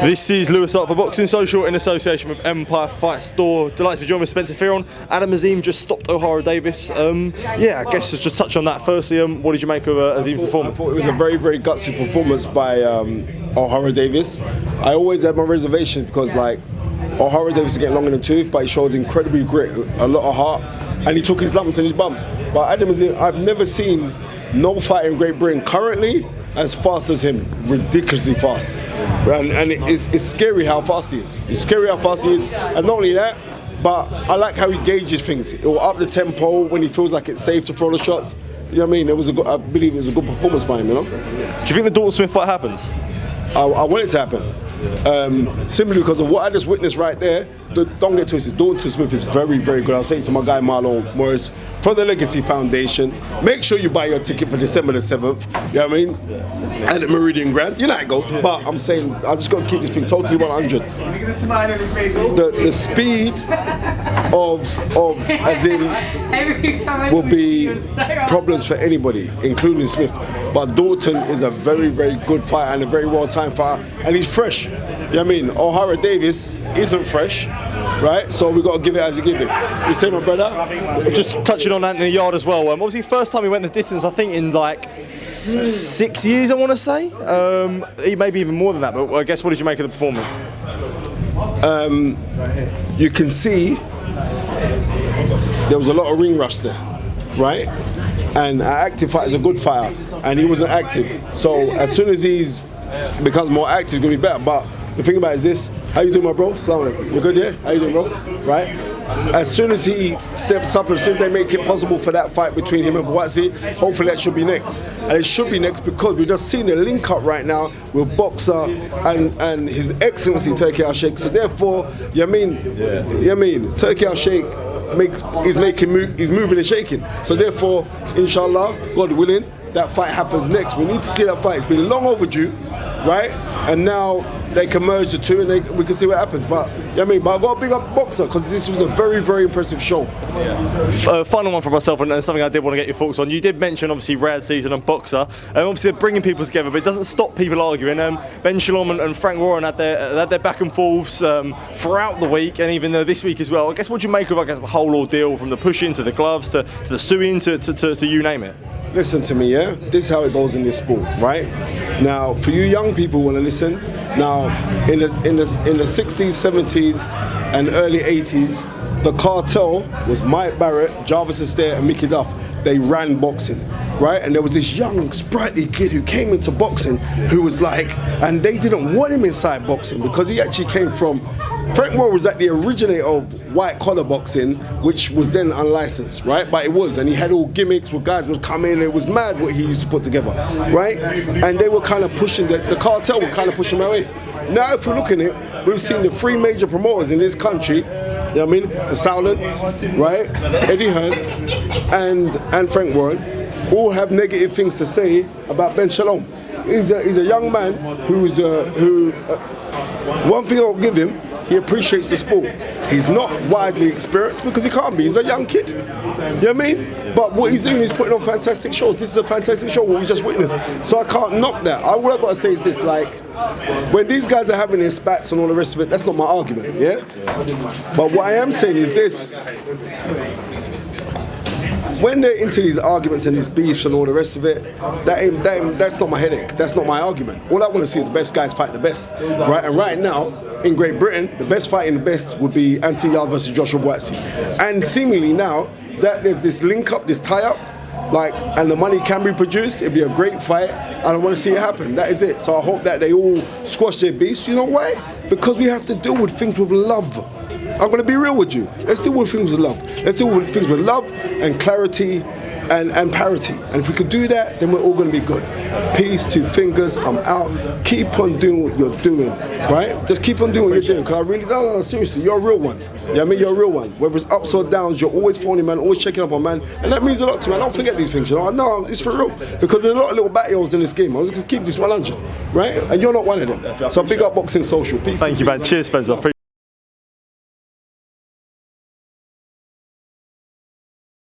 This is Lewis Hart for Boxing Social in association with Empire Fight Store. Delighted to be joined with Spencer Fearon. Adam Azim just stopped Ohara Davies. Yeah, I guess just touch on that. Firstly, what did you make of Azim's performance? I thought it was a very, very gutsy performance by Ohara Davies. I always had my reservations because, like, Ohara Davies is getting long in the tooth, but he showed incredibly grit, a lot of heart, and he took his lumps and his bumps. But Adam Azim, I've never seen no fighter in Great Britain currently as fast as him, ridiculously fast. And it's scary how fast he is. It's scary how fast he is. And not only that, but I like how he gauges things. It will up the tempo when he feels like it's safe to throw the shots. You know what I mean? I believe it was a good performance by him, you know? Do you think the Dalton Smith fight happens? I want it to happen. Simply because of what I just witnessed right there. Don't get twisted, Dalton Smith is very, very good. I was saying to my guy Marlon Morris from the Legacy Foundation, make sure you buy your ticket for December the 7th, you know what I mean? And at Meridian Grand, you know how it goes. But I'm saying, I just got to keep this thing totally 100. The speed of Azim will be problems for anybody, including Smith. But Dalton is a very, very good fighter and a very well-timed fighter, and he's fresh. You know what I mean? Ohara Davies isn't fresh, right? So we got to give it as you give it. You say, my brother? Just touching on Anthony Yarde as well. Obviously, first time he went the distance, I think in like 6 years, I want to say. He maybe even more than that. But I guess, what did you make of the performance? You can see there was a lot of ring rush there, right? And an active fighter is a good fighter, and he wasn't active. So as soon as he's becomes more active, he's gonna be better. But the thing about it is this: how you doing, my bro? Assalamu alaikum. You good, yeah? How you doing, bro? Right? As soon as he steps up, as soon as they make it possible for that fight between him and Boatsi, hopefully that should be next. And it should be next because we've just seen a link up right now with Boxer and His Excellency Turki Al-Sheikh. So therefore, you know what I mean? Turki Al-Sheikh he's moving and shaking. So therefore, inshallah, God willing, that fight happens next. We need to see that fight. It's been long overdue, right? And now they can merge the two and we can see what happens. But you know what I mean? But I've got to big up Boxer because this was a very, very impressive show. Final one for myself, and something I did want to get your thoughts on. You did mention obviously Rad Season and Boxer, and obviously they're bringing people together, but it doesn't stop people arguing. Ben Shalom and Frank Warren had their back and forths throughout the week, and even this week as well. I guess, what do you make of the whole ordeal, from the pushing to the gloves to the suing to you name it? Listen to me, yeah? This is how it goes in this sport, right? Now, for you young people who want to listen, now in the 60s, 70s and early 80s, the cartel was Mike Barrett, Jarvis Astaire and Mickey Duff. They ran boxing, right? And there was this young, sprightly kid who came into boxing who was like, and they didn't want him inside boxing because he actually came from, Frank Warren was like the originator of white collar boxing, which was then unlicensed, right? But it was, and he had all gimmicks where guys would come in. It was mad what he used to put together, right? And they were kind of pushing, the cartel were kind of pushing my way. Now, if we're looking at it, we've seen the three major promoters in this country, you know what I mean? The Sowlands, right? Eddie Hearn and Frank Warren all have negative things to say about Ben Shalom. He's a young man one thing I'll give him, he appreciates the sport. He's not widely experienced because he can't be. He's a young kid. You know what I mean? But what he's doing is putting on fantastic shows. This is a fantastic show, what we just witnessed. So I can't knock that. All I've got to say is this, like, when these guys are having their spats and all the rest of it, that's not my argument, yeah? But what I am saying is this. When they're into these arguments and these beefs and all the rest of it, that's not my headache. That's not my argument. All I want to see is the best guys fight the best, right? And right now, in Great Britain, the best fighting the best would be Anthony Yarde versus Joshua Boatsi. And seemingly now that there's this link up, this tie up, like, and the money can be produced, it'd be a great fight. I don't want to see it happen. That is it. So I hope that they all squash their beasts. You know why? Because we have to deal with things with love. I'm going to be real with you. Let's deal with things with love. Let's deal with things with love and clarity and parity. And if we could do that, then we're all going to be good. Peace, 2 fingers, I'm out. Keep on doing what you're doing, right? Just keep on doing what you're doing. Because I really, no, seriously, you're a real one. Yeah, I mean, you're a real one. Whether it's ups or downs, you're always phoning, man, always checking up on, man. And that means a lot to me. I don't forget these things, you know. No, it's for real. Because there's a lot of little battles in this game. I was going to keep this 100, right? And you're not one of them. So big up Boxing Social. Peace. Thank you, man. Cheers, Spencer.